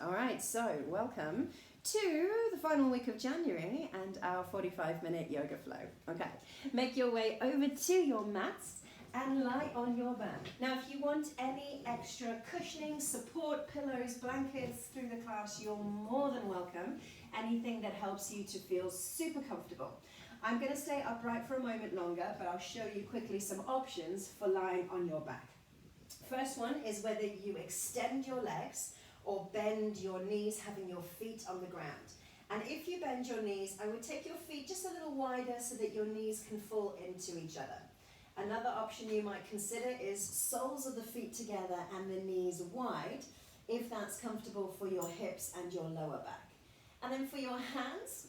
All right, so welcome to the final week of January and our 45-minute yoga flow. Okay, make your way over to your mats and lie on your back. Now, if you want any extra cushioning, support, pillows, blankets through the class, you're more than welcome. Anything that helps you to feel super comfortable. I'm going to stay upright for a moment longer, but I'll show you quickly some options for lying on your back. First one is whether you extend your legs or bend your knees, having your feet on the ground. And if you bend your knees, I would take your feet just a little wider so that your knees can fall into each other. Another option you might consider is soles of the feet together and the knees wide, if that's comfortable for your hips and your lower back. And then for your hands,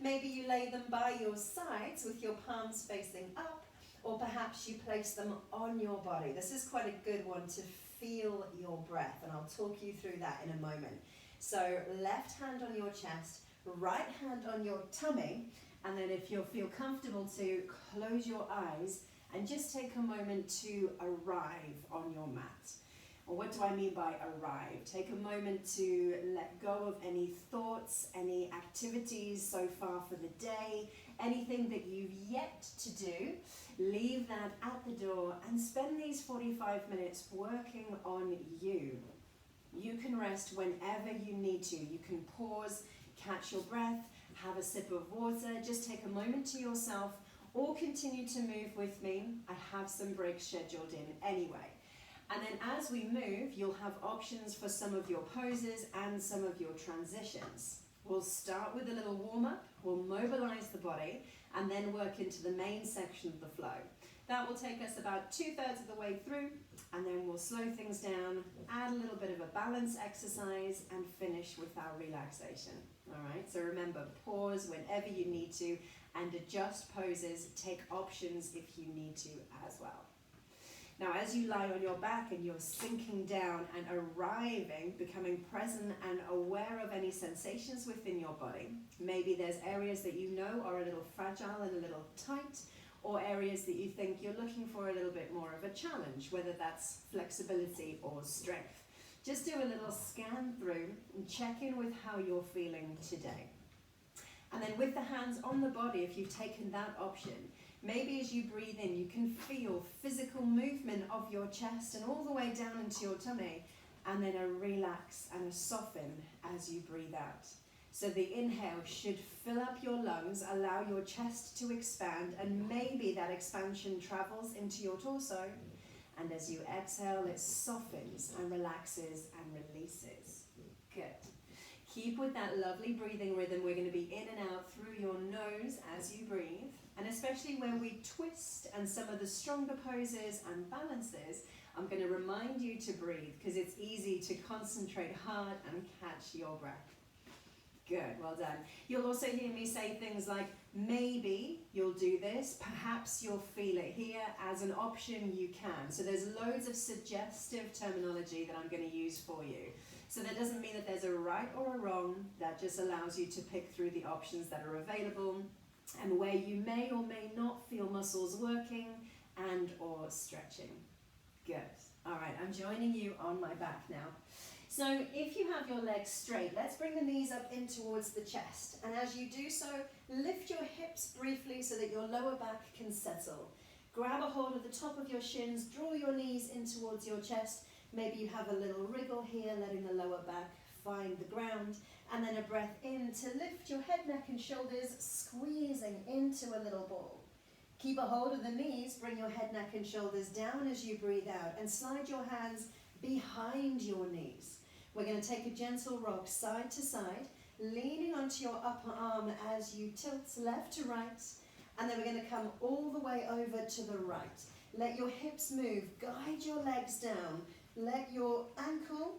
maybe you lay them by your sides with your palms facing up, or perhaps you place them on your body. This is quite a good one to feel your breath, and I'll talk you through that in a moment. So left hand on your chest, right hand on your tummy, and then if you feel comfortable to close your eyes and just take a moment to arrive on your mat. Well, what do I mean by arrive? Take a moment to let go of any thoughts, any activities so far for the day, anything that you've yet to do. Leave that at the door and spend these 45 minutes working on you. You can rest whenever you need to. You can pause, catch your breath, have a sip of water, just take a moment to yourself, or continue to move with me. I have some breaks scheduled in anyway. And then as we move, you'll have options for some of your poses and some of your transitions. We'll start with a little warm-up, we'll mobilize the body, and then work into the main section of the flow. That will take us about 2/3 of the way through, and then we'll slow things down, add a little bit of a balance exercise, and finish with our relaxation. All right, so remember, pause whenever you need to, and adjust poses, take options if you need to as well. Now, as you lie on your back and you're sinking down and arriving, becoming present and aware of any sensations within your body, maybe there's areas that you know are a little fragile and a little tight, or areas that you think you're looking for a little bit more of a challenge, whether that's flexibility or strength. Just do a little scan through and check in with how you're feeling today. And then with the hands on the body, if you've taken that option, maybe as you breathe in, you can feel physical movement of your chest and all the way down into your tummy, and then a relax and a soften as you breathe out. So the inhale should fill up your lungs, allow your chest to expand, and maybe that expansion travels into your torso. And as you exhale, it softens and relaxes and releases. Good. Keep with that lovely breathing rhythm. We're going to be in and out through your nose as you breathe. And especially where we twist and some of the stronger poses and balances, I'm going to remind you to breathe because it's easy to concentrate hard and catch your breath. Good, well done. You'll also hear me say things like, maybe you'll do this, perhaps you'll feel it here. As an option, you can. So there's loads of suggestive terminology that I'm going to use for you. So that doesn't mean that there's a right or a wrong. That just allows you to pick through the options that are available and where you may or may not feel muscles working and or stretching. Good. All right, I'm joining you on my back now. So if you have your legs straight, let's bring the knees up in towards the chest. And as you do so, lift your hips briefly so that your lower back can settle. Grab a hold of the top of your shins, draw your knees in towards your chest. Maybe you have a little wriggle here, letting the lower back find the ground. And then a breath in to lift your head, neck and shoulders, squeezing into a little ball. Keep a hold of the knees, bring your head, neck and shoulders down as you breathe out, and slide your hands behind your knees. We're going to take a gentle rock side to side, leaning onto your upper arm as you tilt left to right, and then we're going to come all the way over to the right. Let your hips move, guide your legs down, let your ankle,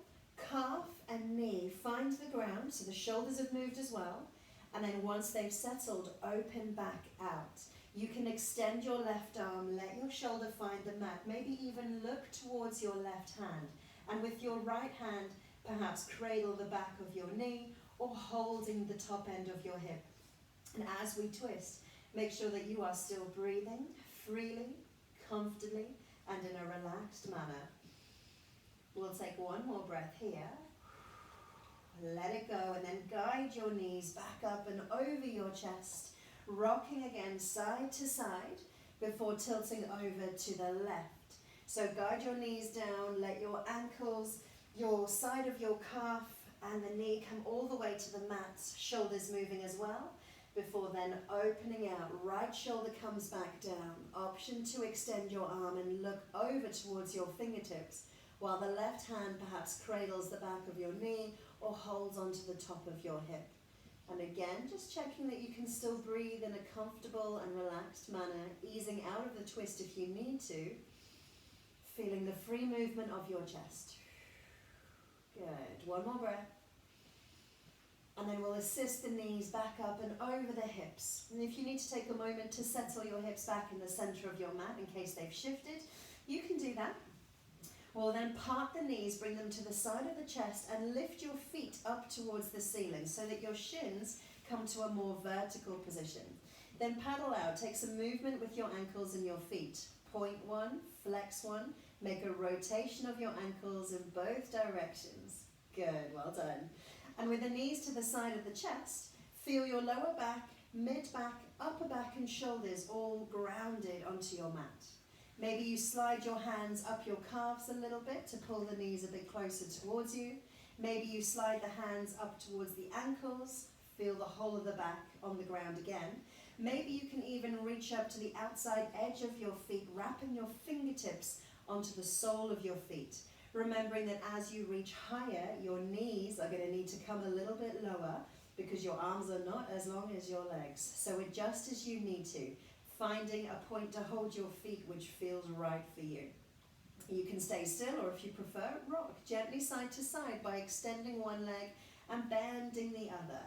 calf and knee find the ground, so the shoulders have moved as well, and then once they've settled, open back out. You can extend your left arm, let your shoulder find the mat, maybe even look towards your left hand, and with your right hand, perhaps cradle the back of your knee or holding the top end of your hip. And as we twist, make sure that you are still breathing freely, comfortably, and in a relaxed manner. We'll take one more breath here. Let it go, and then guide your knees back up and over your chest, rocking again side to side before tilting over to the left. So guide your knees down, let your ankles, your side of your calf and the knee come all the way to the mat, shoulders moving as well, before then opening out. Right shoulder comes back down. Option to extend your arm and look over towards your fingertips, while the left hand perhaps cradles the back of your knee or holds onto the top of your hip. And again, just checking that you can still breathe in a comfortable and relaxed manner, easing out of the twist if you need to, feeling the free movement of your chest. Good, one more breath. And then we'll assist the knees back up and over the hips. And if you need to take a moment to settle your hips back in the center of your mat in case they've shifted, you can do that. We'll then part the knees, bring them to the side of the chest and lift your feet up towards the ceiling so that your shins come to a more vertical position. Then paddle out, take some movement with your ankles and your feet. Point one, flex one, make a rotation of your ankles in both directions. Good, well done. And with the knees to the side of the chest, feel your lower back, mid-back, upper back and shoulders all grounded onto your mat. Maybe you slide your hands up your calves a little bit to pull the knees a bit closer towards you. Maybe you slide the hands up towards the ankles, feel the whole of the back on the ground again. Maybe you can even reach up to the outside edge of your feet, wrapping your fingertips onto the sole of your feet. Remembering that as you reach higher, your knees are going to need to come a little bit lower because your arms are not as long as your legs. So adjust as you need to, finding a point to hold your feet which feels right for you. You can stay still, or if you prefer, rock gently side to side by extending one leg and bending the other.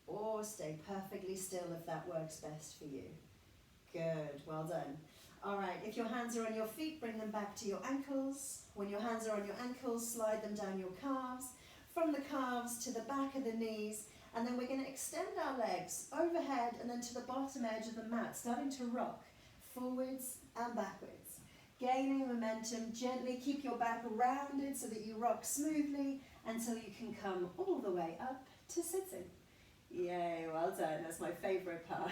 Or stay perfectly still if that works best for you. Good, well done. All right, if your hands are on your feet, bring them back to your ankles. When your hands are on your ankles, slide them down your calves. From the calves to the back of the knees. And then we're going to extend our legs overhead and then to the bottom edge of the mat, starting to rock forwards and backwards. Gaining momentum, gently keep your back rounded so that you rock smoothly until you can come all the way up to sitting. Yay, well done. That's my favorite part.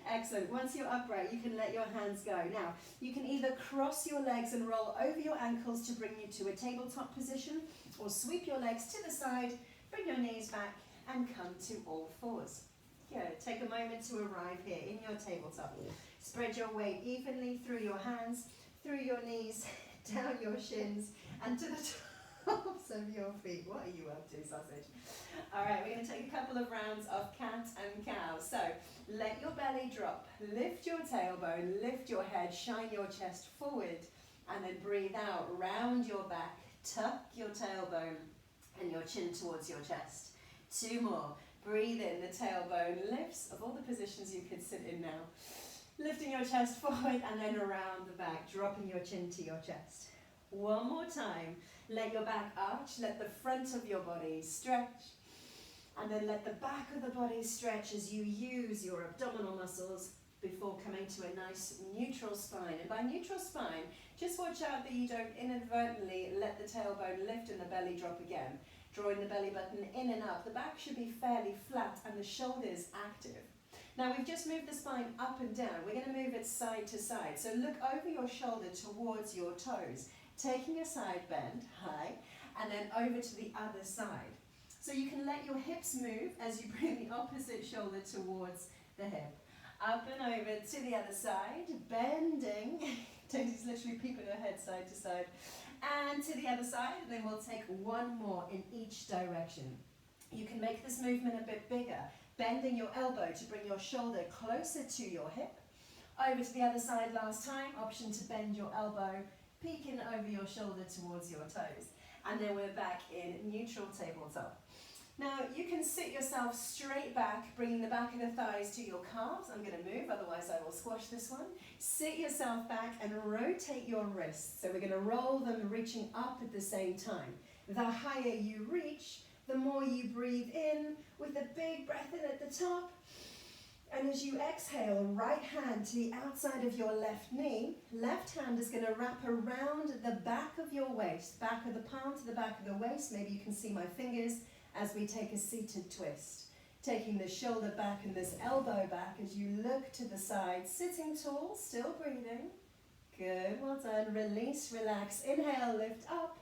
Excellent. Once you're upright, you can let your hands go. Now, you can either cross your legs and roll over your ankles to bring you to a tabletop position, or sweep your legs to the side, bring your knees back, and come to all fours. Good. Take a moment to arrive here in your tabletop. Spread your weight evenly through your hands, through your knees, down your shins, and to the tops of your feet. What are you up to, sausage? All right, we're going to take a couple of rounds of cat and cow. So let your belly drop, lift your tailbone, lift your head, shine your chest forward, and then breathe out, round your back, tuck your tailbone and your chin towards your chest. Two more. Breathe in, the tailbone lifts, of all the positions you could sit in now. Lifting your chest forward and then around the back, dropping your chin to your chest. One more time. Let your back arch, let the front of your body stretch, and then let the back of the body stretch as you use your abdominal muscles before coming to a nice neutral spine. And by neutral spine, just watch out that you don't inadvertently let the tailbone lift and the belly drop again. Drawing the belly button in and up, the back should be fairly flat and the shoulders active. Now we've just moved the spine up and down. We're going to move it side to side. So look over your shoulder towards your toes, taking a side bend, high, and then over to the other side. So you can let your hips move as you bring the opposite shoulder towards the hip. Up and over to the other side, bending. Daisy's literally peeping her head side to side. And to the other side, and then we'll take one more in each direction. You can make this movement a bit bigger, bending your elbow to bring your shoulder closer to your hip. Over to the other side last time, option to bend your elbow, peeking over your shoulder towards your toes. And then we're back in neutral tabletop. Now you can sit yourself straight back, bringing the back of the thighs to your calves. I'm going to move, otherwise I will squash this one. Sit yourself back and rotate your wrists. So we're going to roll them, reaching up at the same time. The higher you reach, the more you breathe in with a big breath in at the top. And as you exhale, right hand to the outside of your left knee. Left hand is going to wrap around the back of your waist, back of the palm to the back of the waist. Maybe you can see my fingers. as we take a seated twist. Taking the shoulder back and this elbow back as you look to the side, sitting tall, still breathing. Good, well done. Release, relax. Inhale, lift up.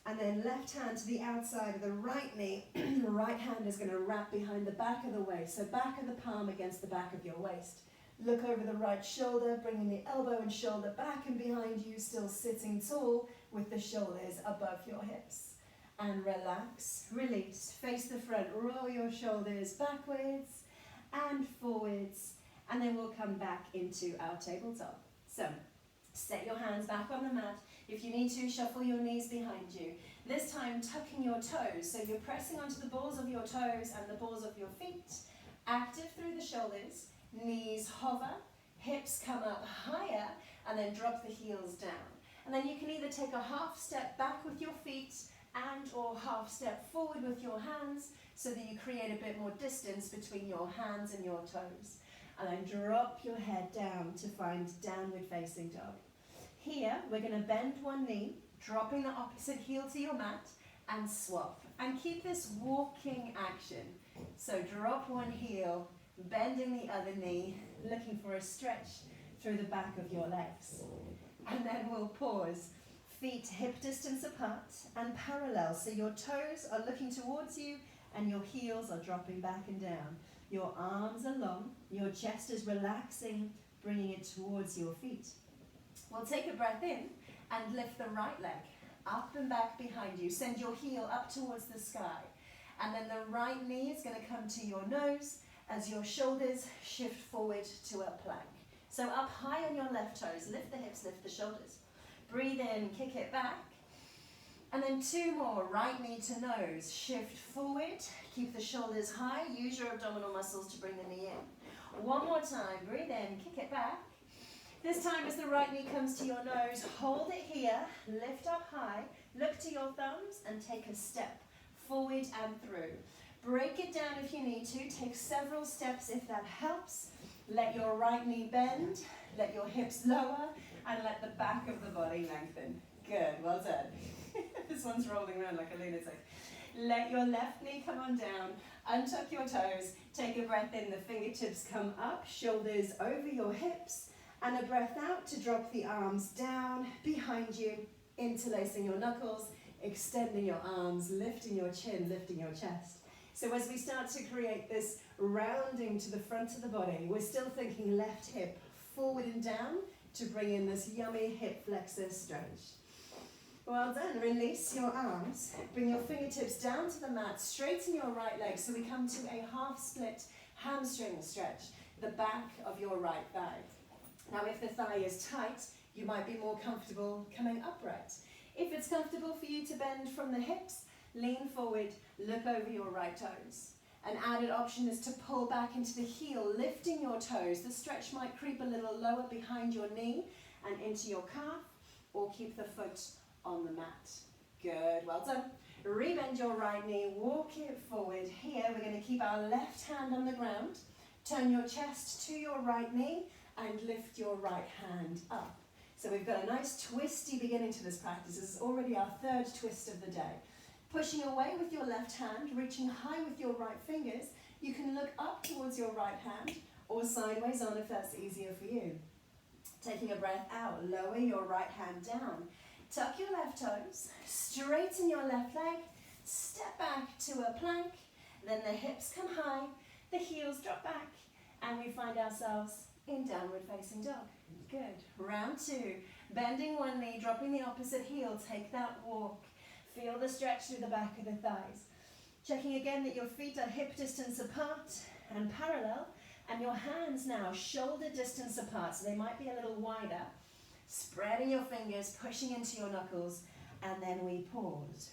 And then left hand to the outside of the right knee. The right hand is going to wrap behind the back of the waist. So back of the palm against the back of your waist. Look over the right shoulder, bringing the elbow and shoulder back and behind you, still sitting tall with the shoulders above your hips. And relax, release, face the front, roll your shoulders backwards and forwards, and then we'll come back into our tabletop. So, set your hands back on the mat. If you need to, shuffle your knees behind you. This time, tucking your toes, so you're pressing onto the balls of your toes and the balls of your feet. Active through the shoulders, knees hover, hips come up higher, and then drop the heels down. And then you can either take a half step back with your feet and or half step forward with your hands so that you create a bit more distance between your hands and your toes. And then drop your head down to find downward facing dog. Here, we're going to bend one knee, dropping the opposite heel to your mat and swap. And keep this walking action. So drop one heel, bending the other knee, looking for a stretch through the back of your legs. And then we'll pause. Feet hip distance apart and parallel, so your toes are looking towards you and your heels are dropping back and down. Your arms are long, your chest is relaxing, bringing it towards your feet. We'll take a breath in and lift the right leg up and back behind you. Send your heel up towards the sky. And then the right knee is going to come to your nose as your shoulders shift forward to a plank. So up high on your left toes, lift the hips, lift the shoulders. Breathe in, kick it back. And then two more, right knee to nose. Shift forward, keep the shoulders high. Use your abdominal muscles to bring the knee in. One more time, breathe in, kick it back. This time as the right knee comes to your nose, hold it here, lift up high, look to your thumbs and take a step forward and through. Break it down if you need to, take several steps if that helps. Let your right knee bend, let your hips lower, and let the back of the body lengthen. Good, well done. This one's rolling around like a lunatic. Let your left knee come on down, untuck your toes, take a breath in, the fingertips come up, shoulders over your hips, and a breath out to drop the arms down behind you, interlacing your knuckles, extending your arms, lifting your chin, lifting your chest. So as we start to create this rounding to the front of the body, we're still thinking left hip forward and down to bring in this yummy hip flexor stretch. Well done. Release your arms. Bring your fingertips down to the mat. Straighten your right leg so we come to a half split hamstring stretch, the back of your right thigh. Now if the thigh is tight, you might be more comfortable coming upright. If it's comfortable for you to bend from the hips, lean forward, look over your right toes. An added option is to pull back into the heel, lifting your toes. The stretch might creep a little lower behind your knee and into your calf, or keep the foot on the mat. Good, well done. Rebend your right knee, walk it forward. Here we're going to keep our left hand on the ground. Turn your chest to your right knee and lift your right hand up. So we've got a nice twisty beginning to this practice. This is already our third twist of the day. Pushing away with your left hand, reaching high with your right fingers. You can look up towards your right hand or sideways on if that's easier for you. Taking a breath out, lower your right hand down. Tuck your left toes, straighten your left leg, step back to a plank, then the hips come high, the heels drop back, and we find ourselves in downward facing dog. Good. Round two, bending one knee, dropping the opposite heel, take that walk. Feel the stretch through the back of the thighs. Checking again that your feet are hip distance apart and parallel, and your hands now shoulder distance apart, so they might be a little wider. Spreading your fingers, pushing into your knuckles, and then we pause.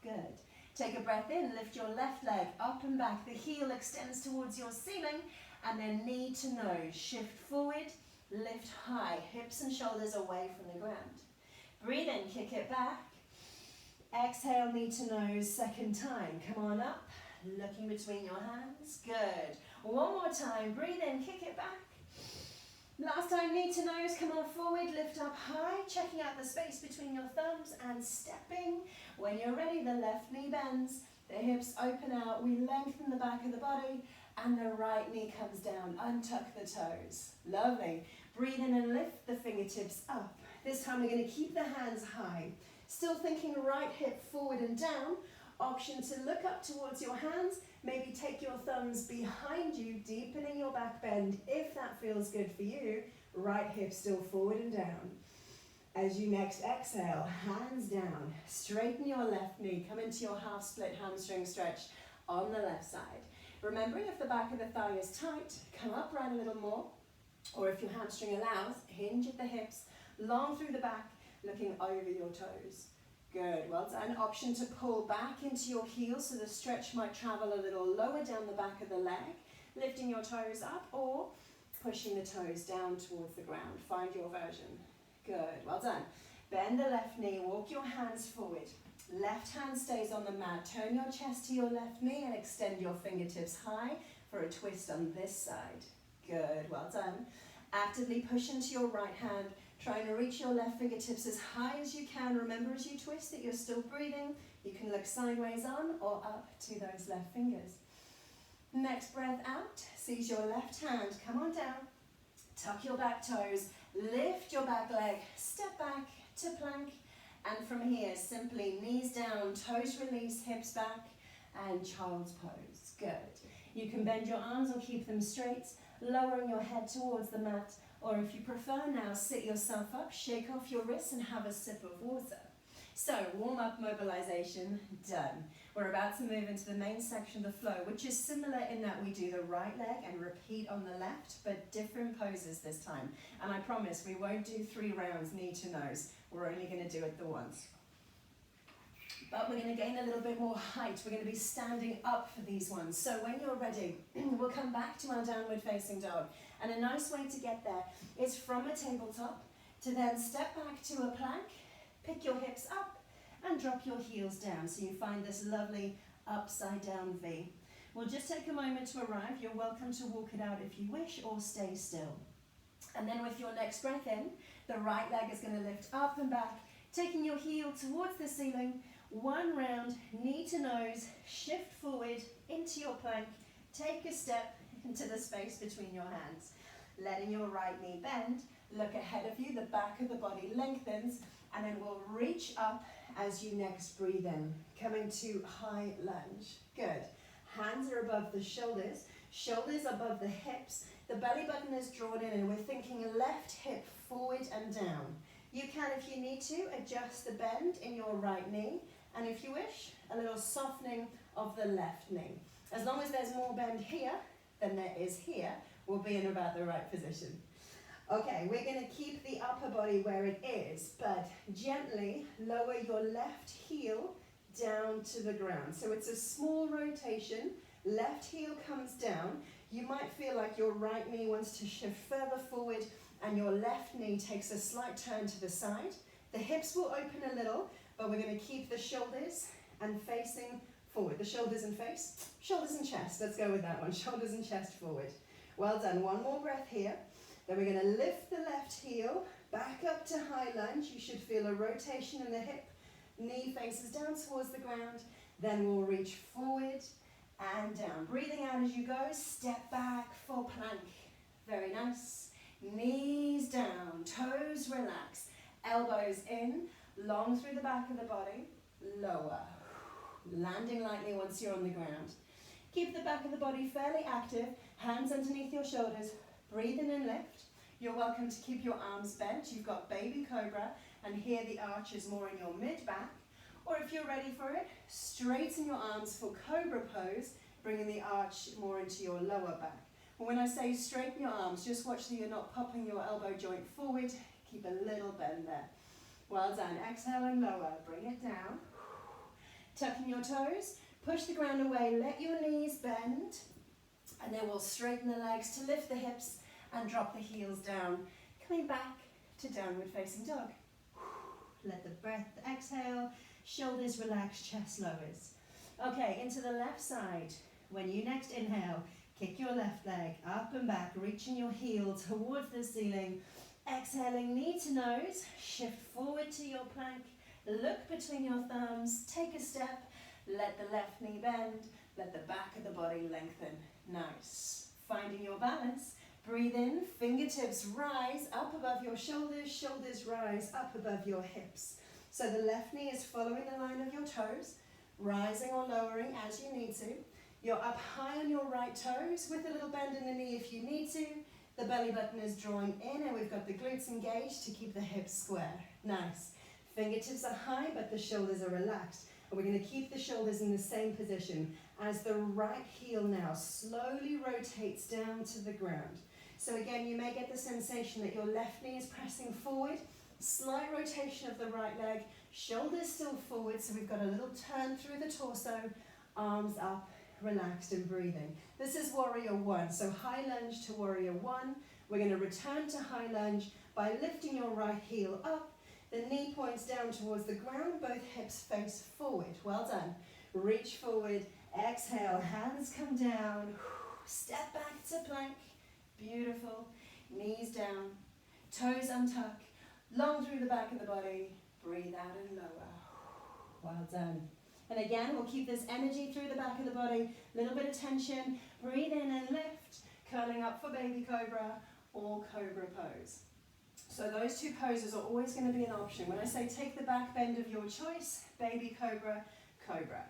Good. Take a breath in, lift your left leg up and back. The heel extends towards your ceiling, and then knee to nose. Shift forward, lift high, hips and shoulders away from the ground. Breathe in, kick it back. Exhale, knee to nose, second time. Come on up, looking between your hands. Good. One more time, breathe in, kick it back. Last time, knee to nose, come on forward, lift up high, checking out the space between your thumbs and stepping. When you're ready, the left knee bends, The hips open out, we lengthen the back of the body, and the right knee comes down. Untuck the toes. Lovely. Breathe in and lift the fingertips up. This time we're going to keep the hands high. Still thinking right hip forward and down. Option to look up towards your hands. Maybe take your thumbs behind you, deepening your back bend if that feels good for you. Right hip still forward and down. As you next exhale, hands down. Straighten your left knee. Come into your half split hamstring stretch on the left side. Remembering if the back of the thigh is tight, come upright a little more. Or if your hamstring allows, hinge at the hips, long through the back, looking over your toes. Good, well done. Option to pull back into your heels so the stretch might travel a little lower down the back of the leg, lifting your toes up or pushing the toes down towards the ground. Find your version. Good, well done. Bend the left knee, walk your hands forward. Left hand stays on the mat. Turn your chest to your left knee and extend your fingertips high for a twist on this side. Good, well done. Actively push into your right hand, trying to reach your left fingertips as high as you can. Remember as you twist that you're still breathing. You can look sideways on or up to those left fingers. Next breath out, seize your left hand, come on down. Tuck your back toes, lift your back leg, step back to plank. And from here, simply knees down, toes release, hips back, and child's pose. Good. You can bend your arms or keep them straight, lowering your head towards the mat, or if you prefer now, sit yourself up, shake off your wrists and have a sip of water. So, warm up, mobilization, done. We're about to move into the main section of the flow, which is similar in that we do the right leg and repeat on the left, but different poses this time. And I promise we won't do 3 rounds knee to nose. We're only going to do it the once. But we're going to gain a little bit more height. We're going to be standing up for these ones. So when you're ready, we'll come back to our downward facing dog. And a nice way to get there is from a tabletop to then step back to a plank, pick your hips up and drop your heels down. So you find this lovely upside down V. We'll just take a moment to arrive. You're welcome to walk it out if you wish or stay still. And then with your next breath in, the right leg is going to lift up and back, taking your heel towards the ceiling. 1 round, knee to nose, shift forward into your plank, take a step into the space between your hands. Letting your right knee bend, look ahead of you, the back of the body lengthens, and then we'll reach up as you next breathe in. Coming to high lunge. Good. Hands are above the shoulders, shoulders above the hips, the belly button is drawn in, and we're thinking left hip forward and down. You can, if you need to, adjust the bend in your right knee, and if you wish, a little softening of the left knee. As long as there's more bend here than there is here, we'll be in about the right position. Okay, we're going to keep the upper body where it is, but gently lower your left heel down to the ground. So it's a small rotation, left heel comes down. You might feel like your right knee wants to shift further forward and your left knee takes a slight turn to the side. The hips will open a little, but we're going to keep the shoulders and facing forward. The shoulders and face, shoulders and chest. Let's go with that one, shoulders and chest forward. Well done, one more breath here. Then we're going to lift the left heel, back up to high lunge. You should feel a rotation in the hip. Knee faces down towards the ground. Then we'll reach forward and down. Breathing out as you go, step back for plank. Very nice. Knees down, toes relax, elbows in, long through the back of the body, lower. Landing lightly once you're on the ground. Keep the back of the body fairly active, hands underneath your shoulders, breathe in and lift. You're welcome to keep your arms bent. You've got baby cobra, and here the arch is more in your mid-back. Or if you're ready for it, straighten your arms for cobra pose, bringing the arch more into your lower back. When I say straighten your arms, just watch that you're not popping your elbow joint forward. Keep a little bend there. Well done. Exhale and lower. Bring it down. Tucking your toes. Push the ground away. Let your knees bend. And then we'll straighten the legs to lift the hips and drop the heels down. Coming back to downward facing dog. Let the breath exhale. Shoulders relax, chest lowers. Okay, into the left side. When you next inhale, kick your left leg up and back, reaching your heel towards the ceiling. Exhaling, knee to nose, shift forward to your plank, look between your thumbs, take a step, Let the left knee bend. Let the back of the body lengthen. Nice. Finding your balance. Breathe in, fingertips rise up above your shoulders, shoulders rise up above your hips. So the left knee is following the line of your toes, rising or lowering as you need to. You're up high on your right toes with a little bend in the knee if you need to. The belly button is drawing in and we've got the glutes engaged to keep the hips square. Nice. Fingertips are high but the shoulders are relaxed. And we're going to keep the shoulders in the same position as the right heel now slowly rotates down to the ground. So again, you may get the sensation that your left knee is pressing forward, slight rotation of the right leg, shoulders still forward, so we've got a little turn through the torso, arms up, relaxed and breathing. This is warrior one, so high lunge to warrior one. We're going to return to high lunge by lifting your right heel up, the knee points down towards the ground, both hips face forward. Well done. Reach forward, exhale, hands come down, step back to plank. Beautiful. Knees down, toes untuck, long through the back of the body. Breathe out and lower. Well done. And again, we'll keep this energy through the back of the body. Little bit of tension. Breathe in and lift. Curling up for baby cobra or cobra pose. So those two poses are always going to be an option. When I say take the back bend of your choice, baby cobra, cobra.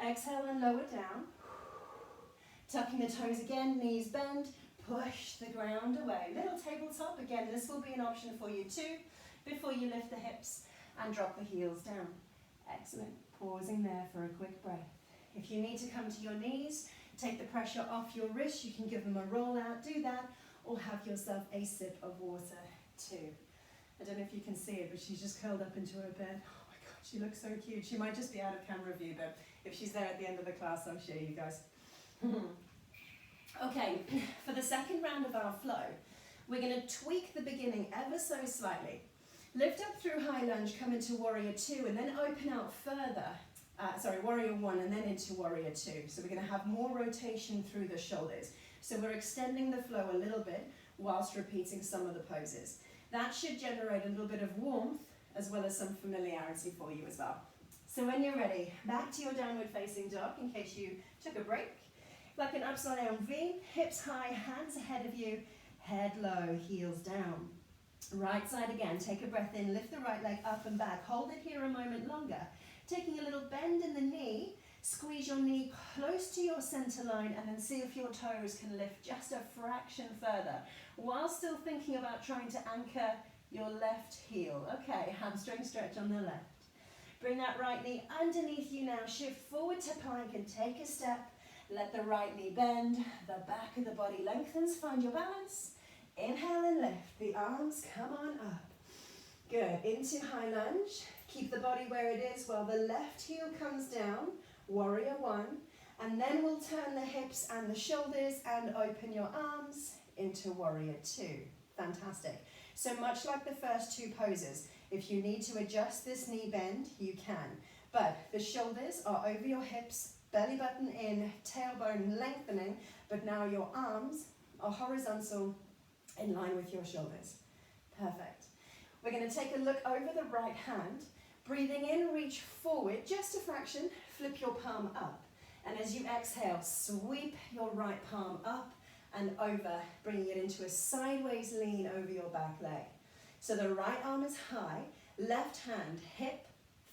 Exhale and lower down. Tucking the toes again, knees bend. Push the ground away. Little tabletop. Again, this will be an option for you too. Before you lift the hips and drop the heels down. Excellent. Pausing there for a quick breath. If you need to come to your knees, take the pressure off your wrists. You can give them a roll out. Do that. Or have yourself a sip of water too. I don't know if you can see it, but she's just curled up into her bed. Oh my God, she looks so cute. She might just be out of camera view, but if she's there at the end of the class, I'll show you guys. Okay, for the second round of our flow, we're going to tweak the beginning ever so slightly. Lift up through high lunge, come into warrior two, and then open out further. Warrior one, and then into warrior two. So we're going to have more rotation through the shoulders. So we're extending the flow a little bit whilst repeating some of the poses. That should generate a little bit of warmth as well as some familiarity for you as well. So when you're ready, back to your downward facing dog in case you took a break. Like an upside down V, hips high, hands ahead of you, head low, heels down. Right side again, take a breath in, lift the right leg up and back. Hold it here a moment longer. Taking a little bend in the knee, squeeze your knee close to your center line and then see if your toes can lift just a fraction further while still thinking about trying to anchor your left heel. Okay, hamstring stretch on the left. Bring that right knee underneath you now, shift forward to plank and take a step. Let the right knee bend, the back of the body lengthens, find your balance. Inhale and lift, the arms come on up. Good, into high lunge. Keep the body where it is while the left heel comes down, warrior one. And then we'll turn the hips and the shoulders and open your arms into warrior two. Fantastic. So much like the first two poses, if you need to adjust this knee bend, you can. But the shoulders are over your hips, belly button in, tailbone lengthening, but now your arms are horizontal in line with your shoulders. Perfect. We're going to take a look over the right hand. Breathing in, reach forward just a fraction, flip your palm up. And as you exhale, sweep your right palm up and over, bringing it into a sideways lean over your back leg. So the right arm is high, left hand, hip,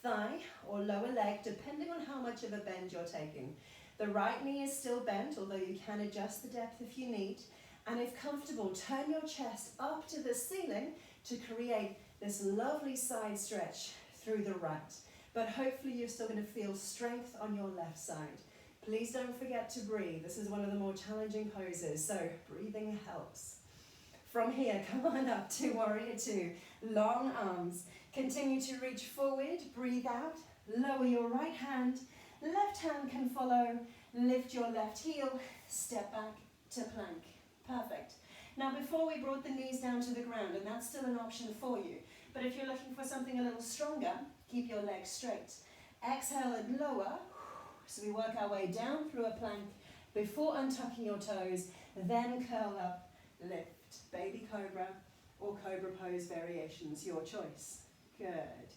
thigh or lower leg, depending on how much of a bend you're taking. The right knee is still bent, although you can adjust the depth if you need. And if comfortable, turn your chest up to the ceiling to create this lovely side stretch through the right. But hopefully you're still going to feel strength on your left side. Please don't forget to breathe. This is one of the more challenging poses, so breathing helps. From here, come on up to warrior two. Long arms. Continue to reach forward, breathe out, lower your right hand, left hand can follow, lift your left heel, step back to plank. Perfect. Now before we brought the knees down to the ground, and that's still an option for you, but if you're looking for something a little stronger, keep your legs straight. Exhale and lower, so we work our way down through a plank before untucking your toes, then curl up, lift, baby cobra or cobra pose variations, your choice. Good.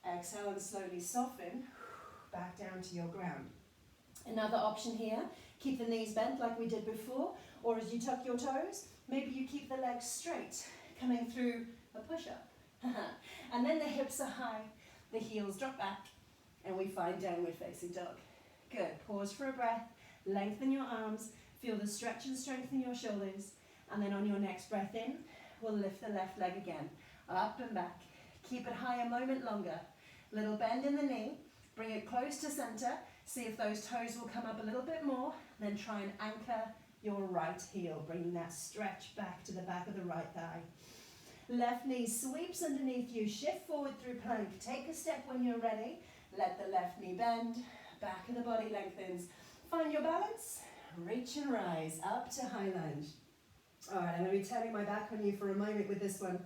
Exhale and slowly soften. back down to your ground. Another option here, keep the knees bent like we did before, or as you tuck your toes, maybe you keep the legs straight, coming through a push-up. And then the hips are high, the heels drop back, and we find downward facing dog. Good, pause for a breath, lengthen your arms, feel the stretch and strengthen your shoulders, and then on your next breath in, we'll lift the left leg again, up and back. Keep it high a moment longer. Little bend in the knee, bring it close to center, see if those toes will come up a little bit more, then try and anchor your right heel, bringing that stretch back to the back of the right thigh. Left knee sweeps underneath you, shift forward through plank. Take a step when you're ready. Let the left knee bend, back of the body lengthens. Find your balance, reach and rise, up to high lunge. All right, I'm going to be turning my back on you for a moment with this one.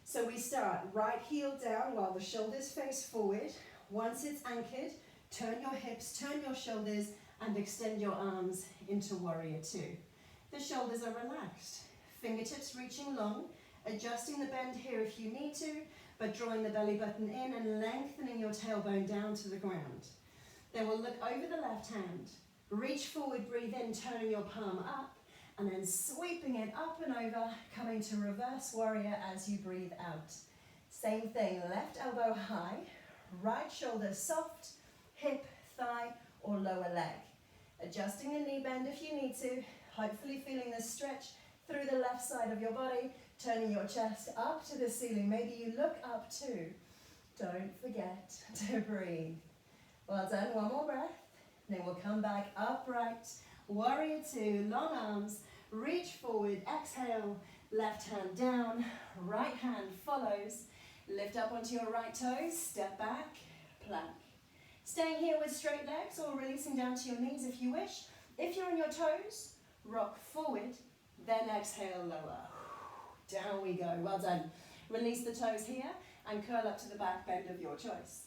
So we start right heel down while the shoulders face forward. Once it's anchored, turn your hips, turn your shoulders, and extend your arms into warrior two. The shoulders are relaxed, fingertips reaching long, adjusting the bend here if you need to, but drawing the belly button in and lengthening your tailbone down to the ground. Then we'll look over the left hand, reach forward, breathe in, turning your palm up, and then sweeping it up and over, coming to reverse warrior as you breathe out. Same thing, left elbow high, right shoulder soft, hip, thigh, or lower leg. Adjusting the knee bend if you need to, hopefully feeling the stretch through the left side of your body, turning your chest up to the ceiling. Maybe you look up too. Don't forget to breathe. Well done, one more breath. Then we'll come back upright, warrior two, long arms, reach forward, exhale, left hand down, right hand follows, lift up onto your right toes, step back, plank. Staying here with straight legs or releasing down to your knees if you wish. If you're on your toes, rock forward, then exhale, lower. Down we go, well done. Release the toes here and curl up to the back bend of your choice.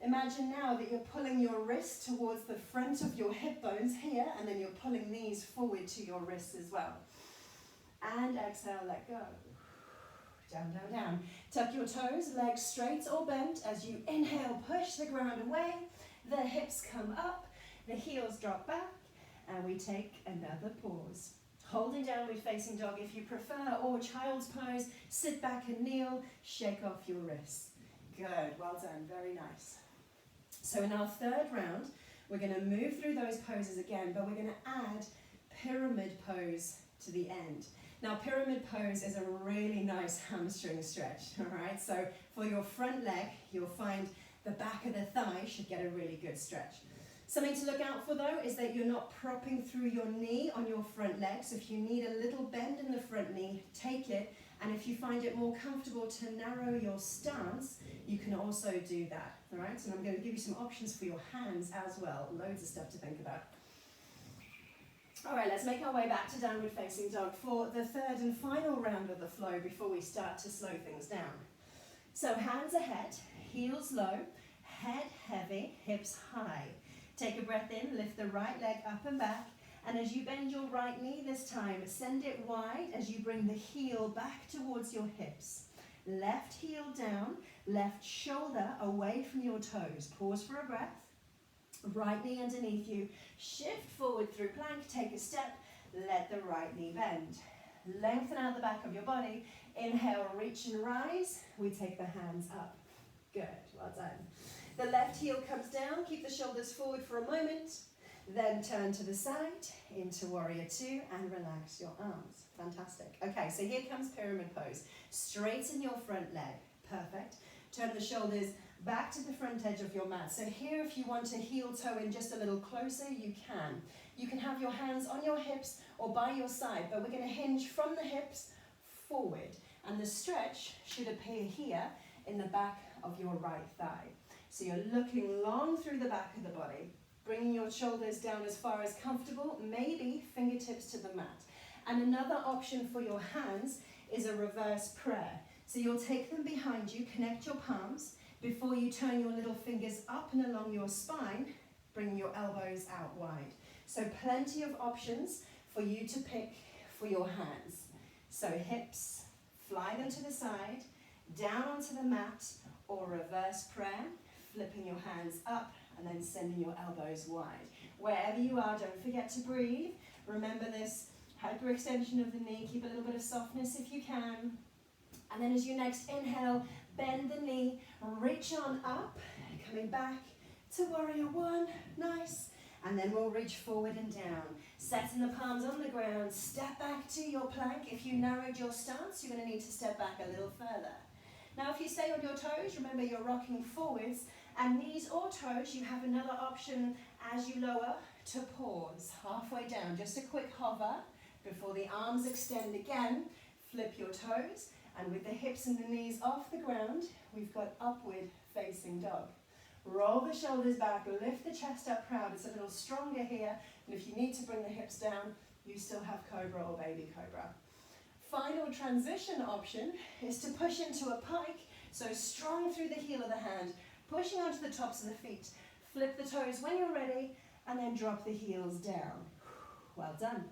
Imagine now that you're pulling your wrist towards the front of your hip bones here, and then you're pulling these forward to your wrists as well. And exhale, let go. Down, down, down. Tuck your toes, legs straight or bent. As you inhale, push the ground away. The hips come up, the heels drop back, and we take another pause. Holding downward facing dog if you prefer, or child's pose. Sit back and kneel, shake off your wrists. Good, well done, very nice. So in our third round, we're going to move through those poses again, but we're going to add pyramid pose to the end. Now, pyramid pose is a really nice hamstring stretch, all right? So for your front leg, you'll find the back of the thigh should get a really good stretch. Something to look out for though is that you're not propping through your knee on your front leg. So if you need a little bend in the front knee, take it. And if you find it more comfortable to narrow your stance, you can also do that, all right? So I'm going to give you some options for your hands as well. Loads of stuff to think about. All right, let's make our way back to downward facing dog for the third and final round of the flow before we start to slow things down. So hands ahead, heels low, head heavy, hips high. Take a breath in, lift the right leg up and back, and as you bend your right knee this time, send it wide as you bring the heel back towards your hips. Left heel down, left shoulder away from your toes. Pause for a breath. Right knee underneath you. Shift forward through plank, take a step, let the right knee bend. Lengthen out the back of your body. Inhale, reach and rise. We take the hands up. Good, well done. The left heel comes down, keep the shoulders forward for a moment, then turn to the side into warrior two and relax your arms. Fantastic. Okay, so here comes pyramid pose. Straighten your front leg. Perfect. Turn the shoulders back to the front edge of your mat. So here, if you want to heel toe in just a little closer, you can. You can have your hands on your hips or by your side, but we're going to hinge from the hips forward. And the stretch should appear here in the back of your right thigh. So you're looking long through the back of the body, bringing your shoulders down as far as comfortable, maybe fingertips to the mat. And another option for your hands is a reverse prayer. So you'll take them behind you, connect your palms, before you turn your little fingers up and along your spine, bringing your elbows out wide. So plenty of options for you to pick for your hands. So hips, fly them to the side, down onto the mat, or reverse prayer, flipping your hands up and then sending your elbows wide. Wherever you are, don't forget to breathe. Remember this hyperextension of the knee. Keep a little bit of softness if you can. And then as you next inhale, bend the knee, reach on up, coming back to warrior one. Nice. And then we'll reach forward and down. Setting the palms on the ground, step back to your plank. If you narrowed your stance, you're going to need to step back a little further. Now if you stay on your toes, remember you're rocking forwards, and knees or toes, you have another option as you lower to pause halfway down. Just a quick hover before the arms extend again. Flip your toes, and with the hips and the knees off the ground, we've got upward facing dog. Roll the shoulders back, lift the chest up proud. It's a little stronger here, and if you need to bring the hips down, you still have cobra or baby cobra. Final transition option is to push into a pike, so strong through the heel of the hand, pushing onto the tops of the feet. Flip the toes when you're ready, and then drop the heels down. Well done.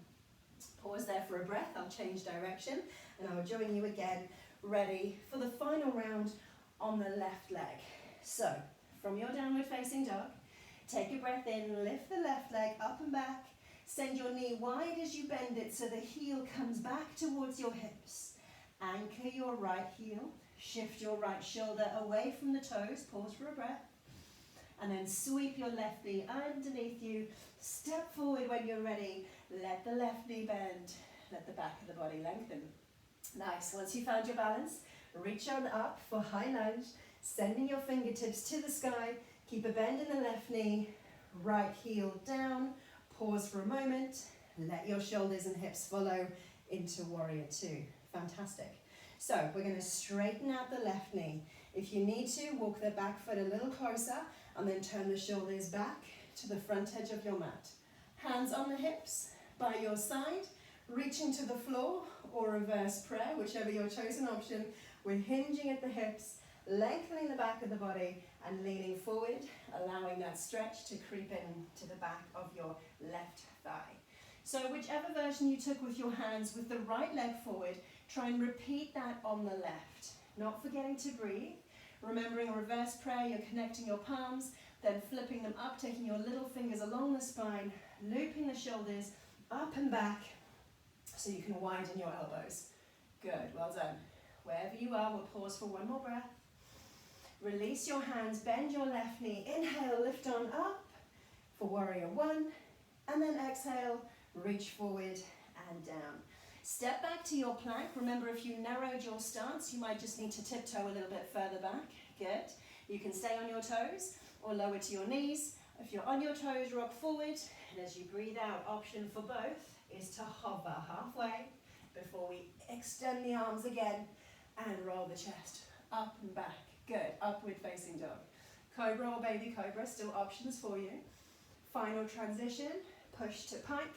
Pause there for a breath. I'll change direction, and I'll join you again, ready for the final round on the left leg. So, from your downward facing dog, take a breath in, lift the left leg up and back, send your knee wide as you bend it so the heel comes back towards your hips. Anchor your right heel, shift your right shoulder away from the toes, pause for a breath, and then sweep your left knee underneath you, step forward when you're ready, let the left knee bend, let the back of the body lengthen. Nice, once you found your balance, reach on up for high lunge, sending your fingertips to the sky, keep a bend in the left knee, right heel down, pause for a moment, let your shoulders and hips follow into warrior two. Fantastic. So we're going to straighten out the left knee. If you need to, walk the back foot a little closer and then turn the shoulders back to the front edge of your mat. Hands on the hips, by your side, reaching to the floor or reverse prayer, whichever your chosen option. We're hinging at the hips, lengthening the back of the body and leaning forward, allowing that stretch to creep in to the back of your left thigh. So whichever version you took with your hands, with the right leg forward, try and repeat that on the left. Not forgetting to breathe. Remembering a reverse prayer, you're connecting your palms, then flipping them up, taking your little fingers along the spine, looping the shoulders up and back so you can widen your elbows. Good, well done. Wherever you are, we'll pause for one more breath. Release your hands, bend your left knee. Inhale, lift on up for warrior one. And then exhale, reach forward and down. Step back to your plank. Remember, if you narrowed your stance, you might just need to tiptoe a little bit further back. Good. You can stay on your toes or lower to your knees. If you're on your toes, rock forward. And as you breathe out, option for both is to hover halfway before we extend the arms again and roll the chest up and back. Good, upward facing dog. Cobra or baby cobra, still options for you. Final transition, push to pike,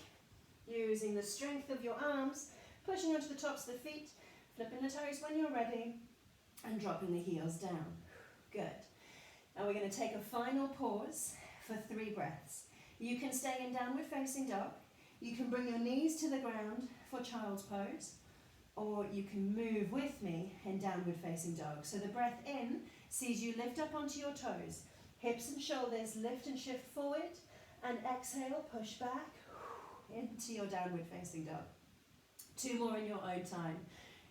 using the strength of your arms, pushing onto the tops of the feet, flipping the toes when you're ready, and dropping the heels down. Good. Now we're going to take a final pause for 3 breaths. You can stay in downward facing dog. You can bring your knees to the ground for child's pose, or you can move with me in downward facing dog. So the breath in sees you lift up onto your toes, hips and shoulders lift and shift forward, and exhale, push back into your downward facing dog. 2 more in your own time.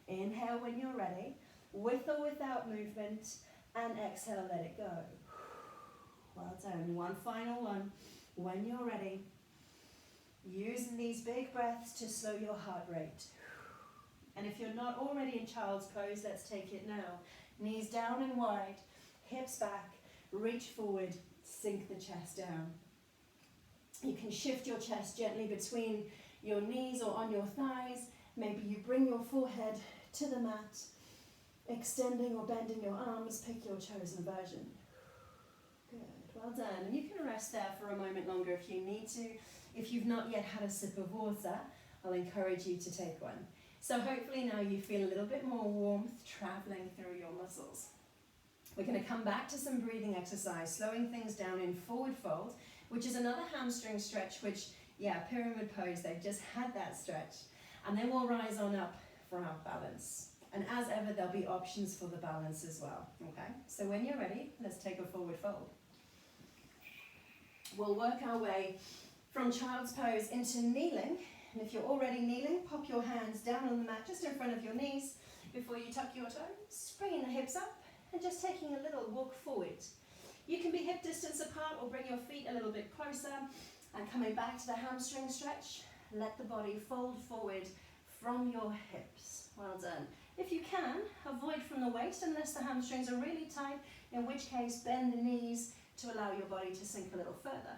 Inhale when you're ready, with or without movement, and exhale, let it go. Well done. One final one. When you're ready, using these big breaths to slow your heart rate. And if you're not already in child's pose, let's take it now. Knees down and wide, hips back, reach forward, sink the chest down. You can shift your chest gently between your knees or on your thighs. Maybe you bring your forehead to the mat, extending or bending your arms, pick your chosen version. Good, well done. And you can rest there for a moment longer if you need to. If you've not yet had a sip of water, I'll encourage you to take one. So hopefully now you feel a little bit more warmth traveling through your muscles. We're going to come back to some breathing exercise, slowing things down in forward fold, which is another hamstring stretch, which, pyramid pose, they've just had that stretch. And then we'll rise on up for our balance. And as ever, there'll be options for the balance as well, okay? So when you're ready, let's take a forward fold. We'll work our way from child's pose into kneeling. And if you're already kneeling, pop your hands down on the mat just in front of your knees before you tuck your toes, bringing the hips up and just taking a little walk forward. You can be hip distance apart or bring your feet a little bit closer, and coming back to the hamstring stretch, let the body fold forward from your hips. Well done. If you can, avoid from the waist unless the hamstrings are really tight, in which case bend the knees to allow your body to sink a little further.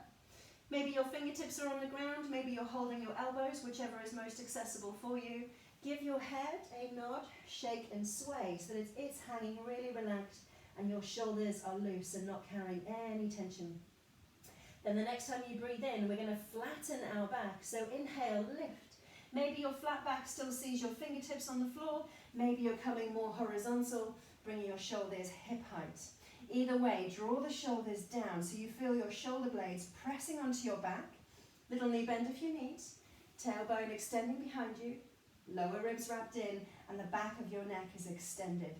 Maybe your fingertips are on the ground, maybe you're holding your elbows, whichever is most accessible for you. Give your head a nod, shake and sway so that it's hanging really relaxed and your shoulders are loose and not carrying any tension. Then the next time you breathe in, we're going to flatten our back. So inhale, lift. Maybe your flat back still sees your fingertips on the floor. Maybe you're coming more horizontal, bringing your shoulders hip height. Either way, draw the shoulders down so you feel your shoulder blades pressing onto your back. Little knee bend if you need. Tailbone extending behind you. Lower ribs wrapped in and the back of your neck is extended.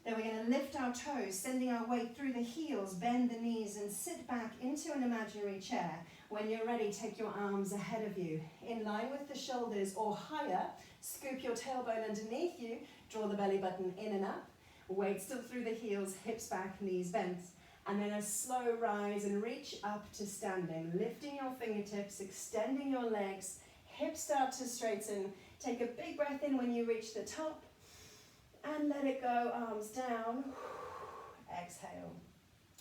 Then we're going to lift our toes, sending our weight through the heels, bend the knees and sit back into an imaginary chair. When you're ready, take your arms ahead of you, in line with the shoulders or higher. Scoop your tailbone underneath you, draw the belly button in and up. Weight still through the heels, hips back, knees bent. And then a slow rise and reach up to standing, lifting your fingertips, extending your legs, hips start to straighten. Take a big breath in when you reach the top. And let it go, arms down. Exhale.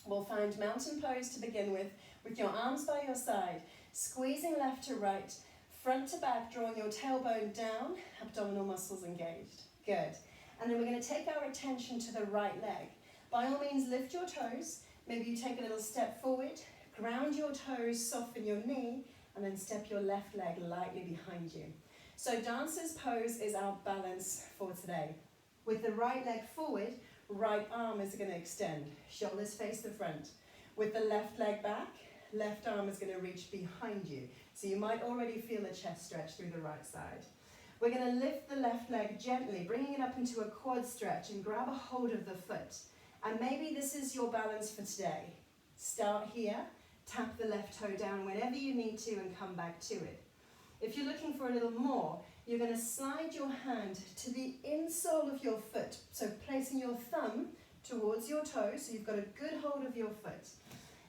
We'll find mountain pose to begin with your arms by your side, squeezing left to right, front to back, drawing your tailbone down, abdominal muscles engaged. Good. And then we're going to take our attention to the right leg. By all means, lift your toes. Maybe you take a little step forward, ground your toes, soften your knee, and then step your left leg lightly behind you. So dancer's pose is our balance for today. With the right leg forward, right arm is going to extend, shoulders face the front. With the left leg back, left arm is going to reach behind you. So you might already feel a chest stretch through the right side. We're going to lift the left leg gently, bringing it up into a quad stretch and grab a hold of the foot. And maybe this is your balance for today. Start here, tap the left toe down whenever you need to and come back to it. If you're looking for a little more, you're going to slide your hand to the insole of your foot. So placing your thumb towards your toe, so you've got a good hold of your foot.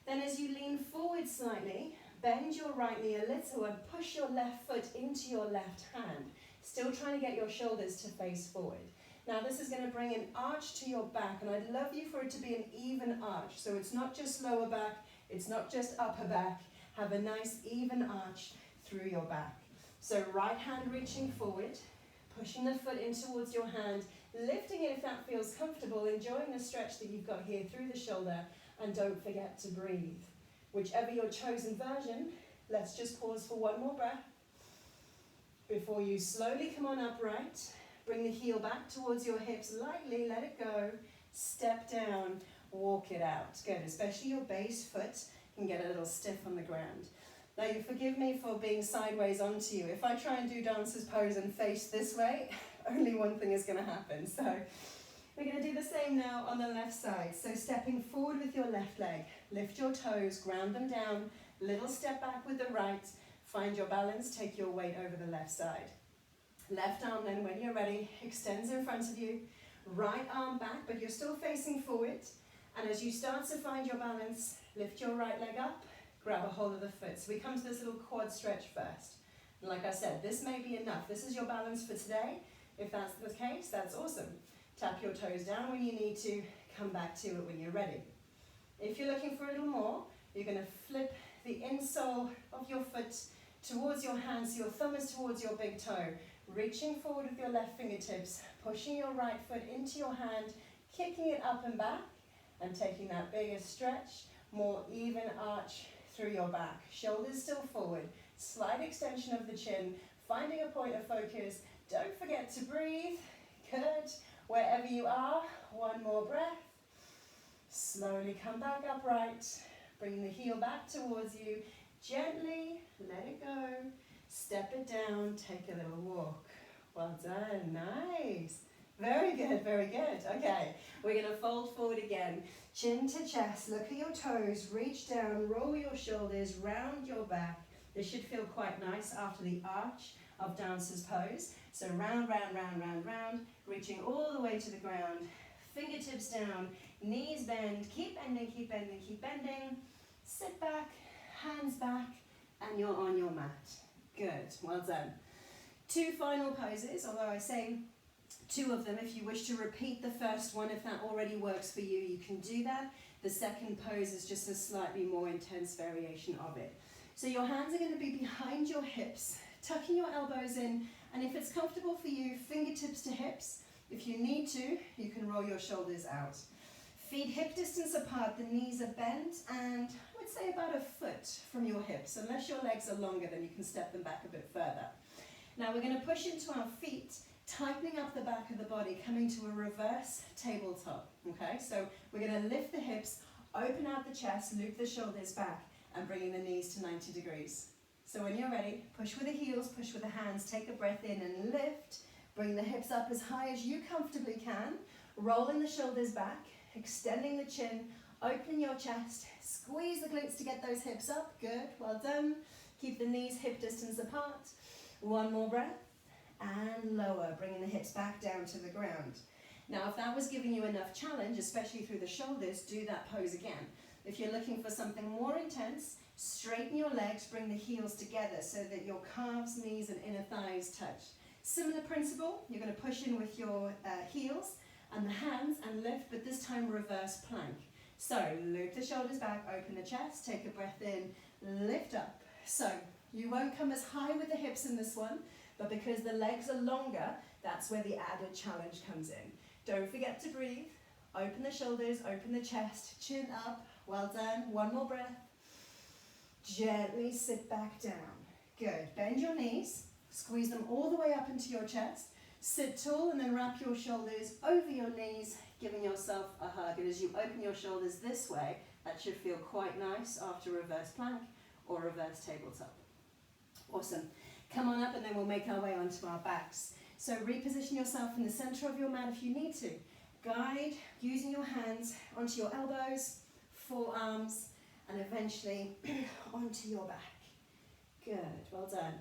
Then as you lean forward slightly, bend your right knee a little and push your left foot into your left hand. Still trying to get your shoulders to face forward. Now this is going to bring an arch to your back, and I'd love you for it to be an even arch. So it's not just lower back, it's not just upper back. Have a nice even arch through your back. So right hand reaching forward, pushing the foot in towards your hand, lifting it if that feels comfortable, enjoying the stretch that you've got here through the shoulder, and don't forget to breathe. Whichever your chosen version, let's just pause for one more breath before you slowly come on upright. Bring the heel back towards your hips lightly, let it go, step down, walk it out. Good, especially your base foot can get a little stiff on the ground. Now you forgive me for being sideways onto you. If I try and do dancer's pose and face this way, only one thing is going to happen. So we're going to do the same now on the left side. So stepping forward with your left leg, lift your toes, ground them down, little step back with the right, find your balance, take your weight over the left side. Left arm then, when you're ready, extends in front of you, right arm back, but you're still facing forward. And as you start to find your balance, lift your right leg up, grab a hold of the foot. So we come to this little quad stretch first. And like I said, this may be enough. This is your balance for today. If that's the case, that's awesome. Tap your toes down when you need to, come back to it when you're ready. If you're looking for a little more, you're going to flip the insole of your foot towards your hand, so your thumb is towards your big toe, reaching forward with your left fingertips, pushing your right foot into your hand, kicking it up and back, and taking that bigger stretch, more even arch through your back. Shoulders still forward, slight extension of the chin, finding a point of focus. Don't forget to breathe. Good. Wherever you are, one more breath. Slowly come back upright. Bring the heel back towards you. Gently let it go. Step it down. Take a little walk. Well done. Nice. Very good, very good. Okay, we're going to fold forward again. Chin to chest, look at your toes, reach down, roll your shoulders, round your back. This should feel quite nice after the arch of dancer's pose. So round, round, round, round, round, reaching all the way to the ground. Fingertips down, knees bend, keep bending, keep bending, keep bending. Sit back, hands back, and you're on your mat. Good, well done. Two final poses, although I say two of them. If you wish to repeat the first one, if that already works for you, you can do that. The second pose is just a slightly more intense variation of it. So your hands are going to be behind your hips, tucking your elbows in, and if it's comfortable for you, fingertips to hips. If you need to, you can roll your shoulders out. Feet hip distance apart, the knees are bent, and I would say about a foot from your hips. Unless your legs are longer, then you can step them back a bit further. Now we're going to push into our feet, tightening up the back of the body, coming to a reverse tabletop, okay? So we're going to lift the hips, open out the chest, loop the shoulders back, and bringing the knees to 90 degrees. So when you're ready, push with the heels, push with the hands, take a breath in and lift. Bring the hips up as high as you comfortably can, rolling the shoulders back, extending the chin, opening your chest, squeeze the glutes to get those hips up. Good, well done. Keep the knees hip distance apart. One more breath, and lower, bringing the hips back down to the ground. Now, if that was giving you enough challenge, especially through the shoulders, do that pose again. If you're looking for something more intense, straighten your legs, bring the heels together so that your calves, knees, and inner thighs touch. Similar principle, you're going to push in with your heels and the hands and lift, but this time reverse plank. So loop the shoulders back, open the chest, take a breath in, lift up. So you won't come as high with the hips in this one, but because the legs are longer, that's where the added challenge comes in. Don't forget to breathe. Open the shoulders, open the chest, chin up. Well done. One more breath. Gently sit back down. Good. Bend your knees. Squeeze them all the way up into your chest. Sit tall and then wrap your shoulders over your knees, giving yourself a hug. And as you open your shoulders this way, that should feel quite nice after reverse plank or reverse tabletop. Awesome. Come on up and then we'll make our way onto our backs. So reposition yourself in the center of your mat if you need to. Guide using your hands onto your elbows, forearms, and eventually onto your back. Good, well done.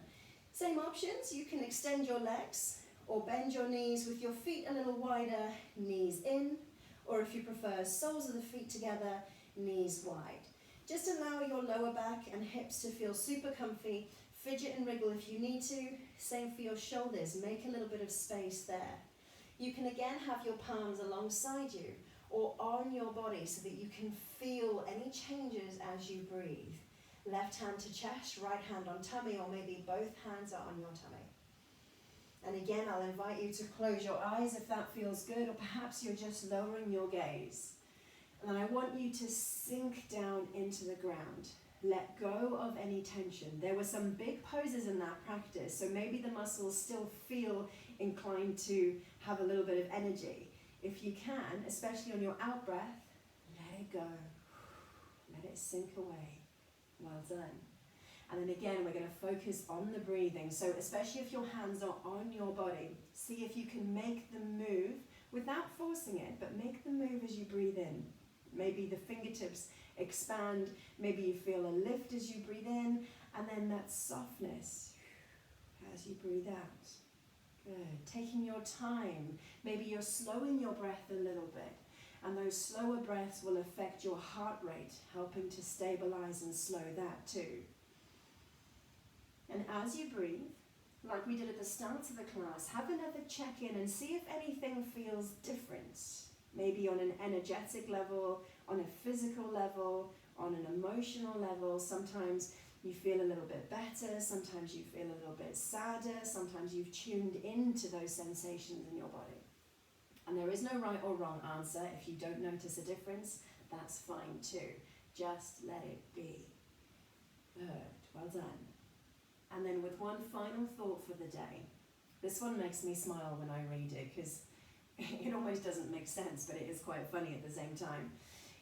Same options, you can extend your legs or bend your knees with your feet a little wider, knees in, or if you prefer, soles of the feet together, knees wide. Just allow your lower back and hips to feel super comfy. Fidget and wriggle if you need to. Same for your shoulders, make a little bit of space there. You can again have your palms alongside you or on your body so that you can feel any changes as you breathe. Left hand to chest, right hand on tummy, or maybe both hands are on your tummy. And again, I'll invite you to close your eyes if that feels good, or perhaps you're just lowering your gaze. And I want you to sink down into the ground. Let go of any tension. There were some big poses in that practice, so maybe the muscles still feel inclined to have a little bit of energy. If you can, especially on your out breath, let it go. Let it sink away. Well done. And then again, we're going to focus on the breathing. So especially if your hands are on your body, see if you can make them move without forcing it, but make them move as you breathe in. Maybe the fingertips expand, maybe you feel a lift as you breathe in, and then that softness as you breathe out. Good. Taking your time. Maybe you're slowing your breath a little bit, and those slower breaths will affect your heart rate, helping to stabilize and slow that too. And as you breathe, like we did at the start of the class, have another check-in and see if anything feels different. Maybe on an energetic level, on a physical level, on an emotional level. Sometimes you feel a little bit better, sometimes you feel a little bit sadder, sometimes you've tuned into those sensations in your body. And there is no right or wrong answer. If you don't notice a difference, that's fine too. Just let it be. Good, well done. And then with one final thought for the day. This one makes me smile when I read it because it almost doesn't make sense, but it is quite funny at the same time.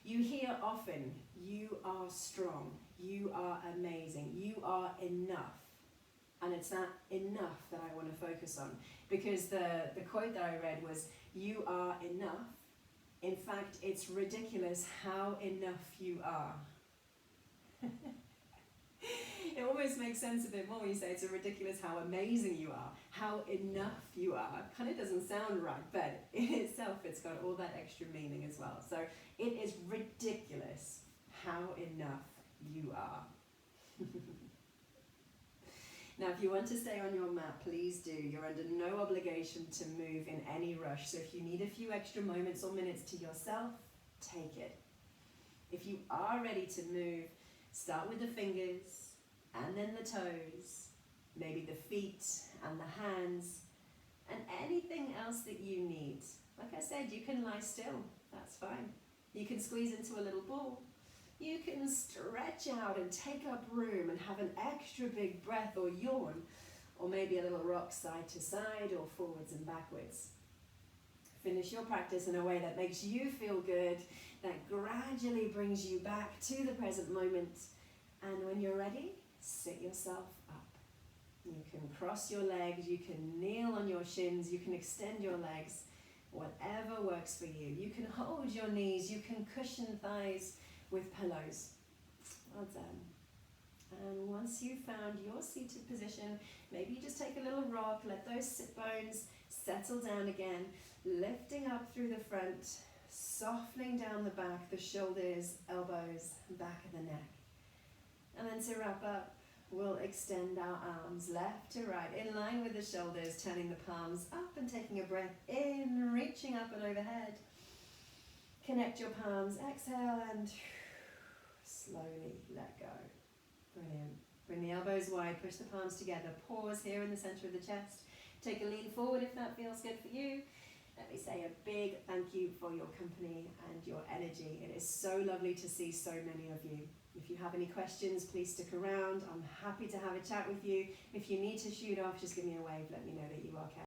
You hear often, you are strong, you are amazing, you are enough. And it's that enough that I want to focus on, because the quote that I read was, You are enough. In fact, it's ridiculous how enough you are. It almost makes sense a bit more when you say it's ridiculous how amazing you are, how enough you are. Kind of doesn't sound right, but in itself it's got all that extra meaning as well. So it is ridiculous how enough you are. Now, if you want to stay on your mat, please do. You're under no obligation to move in any rush. So if you need a few extra moments or minutes to yourself, take it. If you are ready to move, start with the fingers and then the toes, maybe the feet and the hands, and anything else that you need. Like I said, you can lie still, that's fine. You can squeeze into a little ball. You can stretch out and take up room and have an extra big breath or yawn, or maybe a little rock side to side or forwards and backwards. Finish your practice in a way that makes you feel good, that gradually brings you back to the present moment. And when you're ready, sit yourself up. You can cross your legs, you can kneel on your shins, you can extend your legs, whatever works for you. You can hold your knees, you can cushion thighs with pillows. Well done. And once you've found your seated position, maybe you just take a little rock, let those sit bones settle down again, lifting up through the front, softening down the back, the shoulders, elbows, back of the neck. And then to wrap up, we'll extend our arms left to right, in line with the shoulders, turning the palms up and taking a breath in, reaching up and overhead. Connect your palms, exhale, and slowly let go. Brilliant. Bring the elbows wide, push the palms together, pause here in the center of the chest. Take a lean forward if that feels good for you. Let me say a big thank you for your company and your energy. It is so lovely to see so many of you. If you have any questions, please stick around. I'm happy to have a chat with you. If you need to shoot off, just give me a wave. Let me know that you are okay.